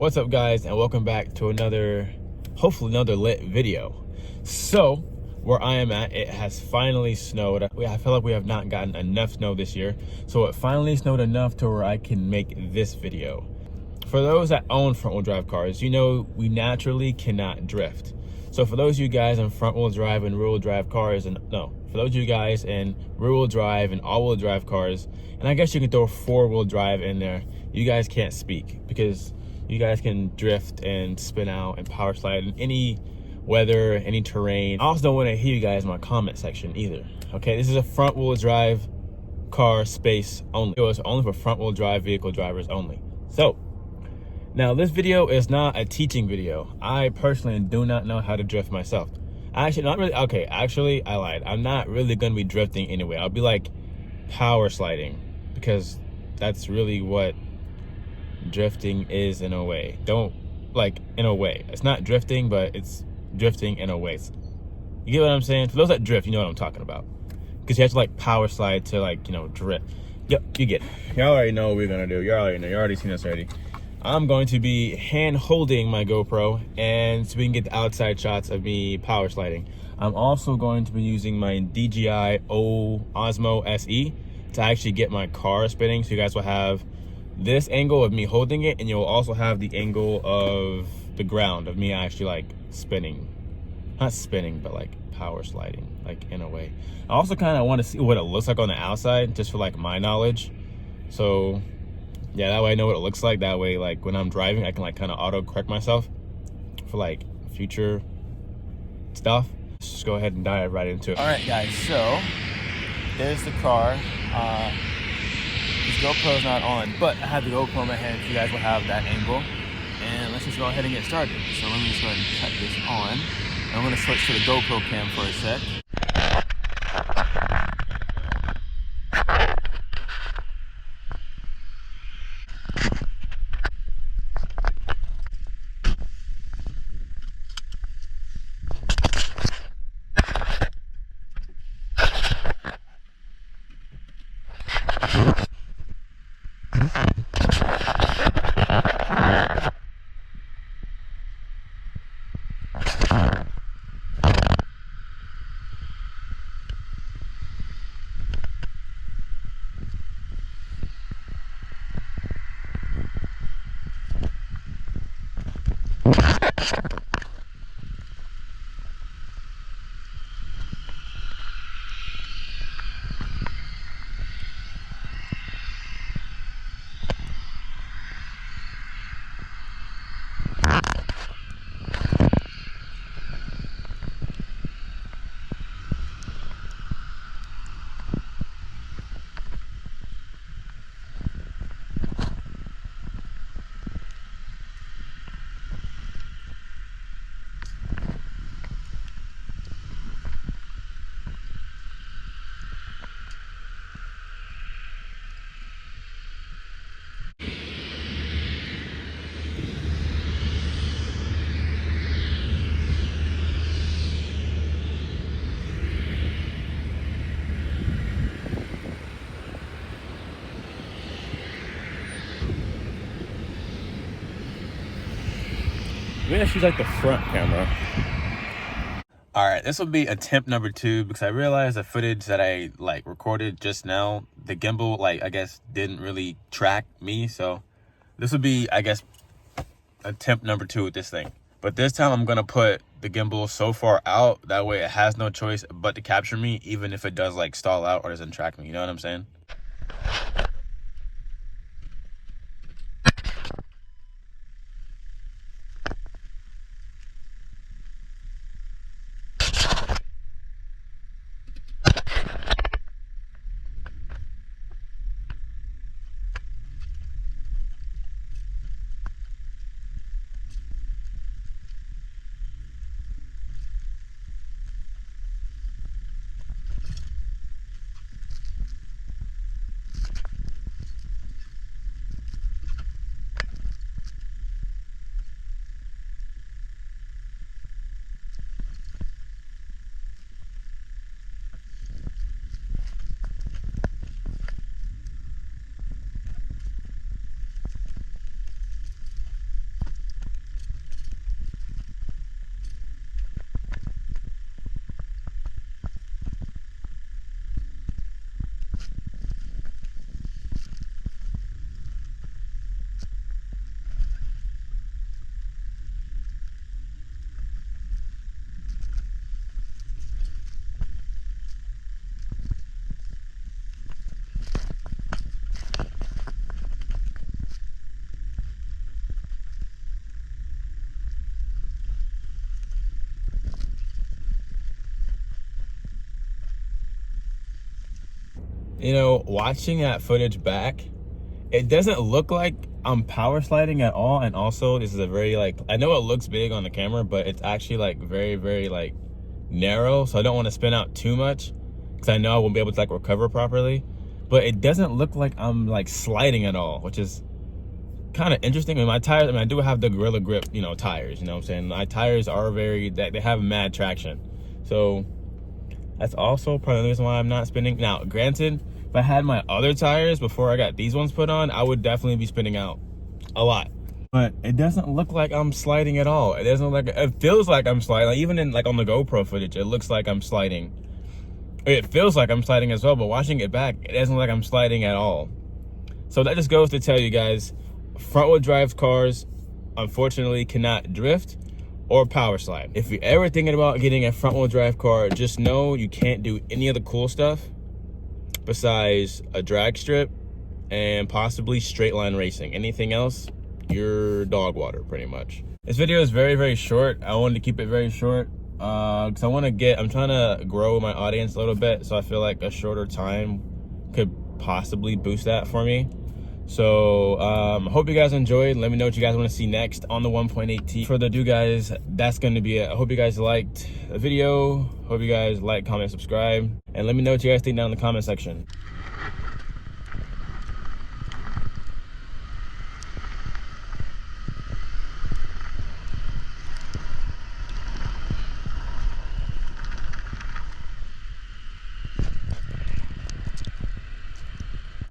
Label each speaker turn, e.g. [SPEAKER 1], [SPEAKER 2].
[SPEAKER 1] What's up, guys, and welcome back to hopefully another lit video. So where I am at, it has finally snowed. I feel like we have not gotten enough snow this year, so it finally snowed enough to where I can make this video. For those that own front-wheel drive cars, you know we naturally cannot drift. So for those of you guys in front-wheel drive and rear-wheel drive cars, for those of you guys in rear-wheel drive and all-wheel drive cars, and I guess you can throw four-wheel drive in there, you guys can't speak because you guys can drift and spin out and power slide in any weather, any terrain. I also don't want to hear you guys in my comment section either. Okay, this is a front-wheel drive car space only. It was only for front-wheel drive vehicle drivers only. So now this video is not a teaching video. I personally do not know how to drift myself. Actually, I lied. I'm not really gonna be drifting anyway. I'll be like power sliding because that's really what drifting is in a way. In a way. It's not drifting, but it's drifting in a way. You get what I'm saying? For those that drift, you know what I'm talking about. Because you have to like power slide to drift. Yep, you get it. Y'all already know what we're gonna do. You already seen this already. I'm going to be hand holding my GoPro and so we can get the outside shots of me power sliding. I'm also going to be using my DJI Osmo SE to actually get my car spinning. So you guys will have this angle of me holding it, and you'll also have the angle of the ground of me actually like spinning. Not spinning, but like power sliding, like in a way. I also kind of want to see what it looks like on the outside, just for like my knowledge. So yeah, that way I know what it looks like. That way, like when I'm driving, I can like kind of auto correct myself for like future stuff. Let's just go ahead and dive right into it. All right, guys, so there's the car. This GoPro's not on, but I have the GoPro in my hand, so you guys will have that angle. And let's just go ahead and get started. So let me just go ahead and cut this on. I'm gonna switch to the GoPro cam for a sec. Maybe I should use like the front camera. All right, this will be attempt number 2 because I realized the footage that I like recorded just now, the gimbal I guess didn't really track me. So this would be, I guess, attempt number 2 with this thing. But this time I'm gonna put the gimbal so far out that way it has no choice but to capture me, even if it does like stall out or doesn't track me. You know what I'm saying? You know, watching that footage back, it doesn't look like I'm power sliding at all. And also, this is a very, like, I know it looks big on the camera, but it's actually like very, very like narrow. So I don't want to spin out too much because I know I won't be able to like recover properly. But it doesn't look like I'm like sliding at all, which is kind of interesting. I mean, my tires, I mean, I do have the Gorilla Grip, you know, tires, you know what I'm saying? My tires are very, they have mad traction. So that's also part of the reason why I'm not spinning. Now, granted, if I had my other tires before I got these ones put on, I would definitely be spinning out a lot. But it doesn't look like I'm sliding at all. It doesn't look like, it feels like I'm sliding. Like, even in like on the GoPro footage, it looks like I'm sliding. It feels like I'm sliding as well, but watching it back, it doesn't look like I'm sliding at all. So that just goes to tell you guys, front wheel drive cars, unfortunately, cannot drift or power slide. If you're ever thinking about getting a front wheel drive car, just know you can't do any of the cool stuff besides a drag strip and possibly straight line racing. Anything else, you're dog water pretty much. This video is very, very short. I wanted to keep it very short because I'm trying to grow my audience a little bit. So I feel like a shorter time could possibly boost that for me. So hope you guys enjoyed. Let me know what you guys want to see next on the 1.8T. For the guys, that's going to be it. I hope you guys liked the video. Hope you guys like, comment, subscribe, and let me know what you guys think down in the comment section.